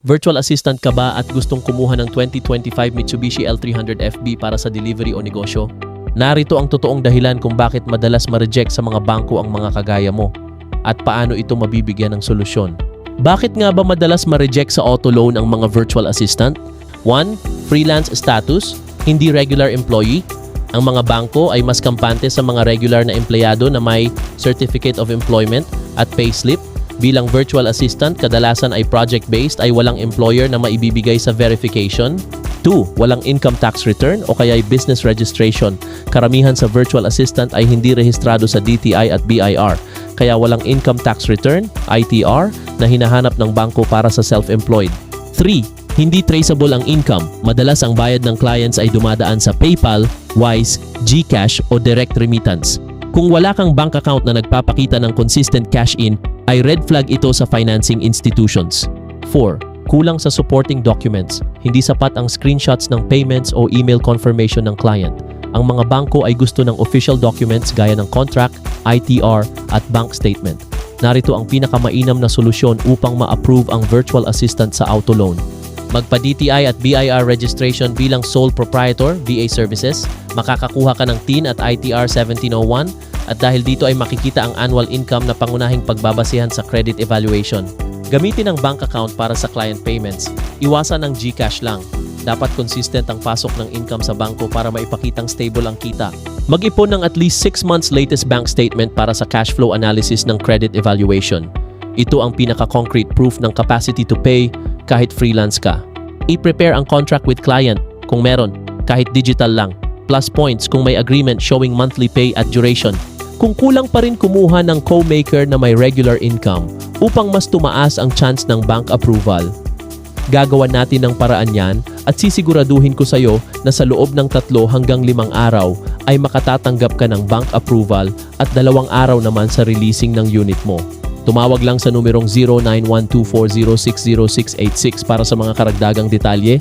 Virtual assistant ka ba at gustong kumuha ng 2025 Mitsubishi L300 FB para sa delivery o negosyo? Narito ang totoong dahilan kung bakit madalas ma-reject sa mga bangko ang mga kagaya mo at paano ito mabibigyan ng solusyon. Bakit nga ba madalas ma-reject sa auto loan ang mga virtual assistant? 1. Freelance status, hindi regular employee. Ang mga bangko ay mas kampante sa mga regular na empleyado na may Certificate of Employment at payslip. Bilang virtual assistant, kadalasan ay project-based ay walang employer na maibibigay sa verification. 2. Walang income tax return o kaya ay business registration. Karamihan sa virtual assistant ay hindi rehistrado sa DTI at BIR, kaya walang income tax return, ITR, na hinahanap ng bangko para sa self-employed. 3. Hindi traceable ang income. Madalas ang bayad ng clients ay dumadaan sa PayPal, Wise, GCash o direct remittance. Kung wala kang bank account na nagpapakita ng consistent cash-in, ay red flag ito sa financing institutions. 4. Kulang sa supporting documents. Hindi sapat ang screenshots ng payments o email confirmation ng client. Ang mga bangko ay gusto ng official documents gaya ng contract, ITR at bank statement. Narito ang pinakamainam na solusyon upang ma-approve ang virtual assistant sa auto loan. Magpa-DTI at BIR registration bilang sole proprietor, VA services, makakakuha ka ng TIN at ITR 1701 at dahil dito ay makikita ang annual income na pangunahing pagbabasehan sa credit evaluation. Gamitin ang bank account para sa client payments. Iwasan ang GCash lang. Dapat consistent ang pasok ng income sa bangko para maipakitang stable ang kita. Mag-ipon ng at least 6 months latest bank statement para sa cash flow analysis ng credit evaluation. Ito ang pinaka-concrete proof ng capacity to pay kahit freelance ka. I-prepare ang contract with client kung meron, kahit digital lang. Plus points kung may agreement showing monthly pay at duration. Kung kulang pa rin kumuha ng co-maker na may regular income upang mas tumaas ang chance ng bank approval. Gagawan natin ng paraan yan at sisiguraduhin ko sa iyo na sa loob ng 3 hanggang 5 araw ay makatatanggap ka ng bank approval at 2 araw naman sa releasing ng unit mo. Tumawag lang sa numerong 091240606686 para sa mga karagdagang detalye.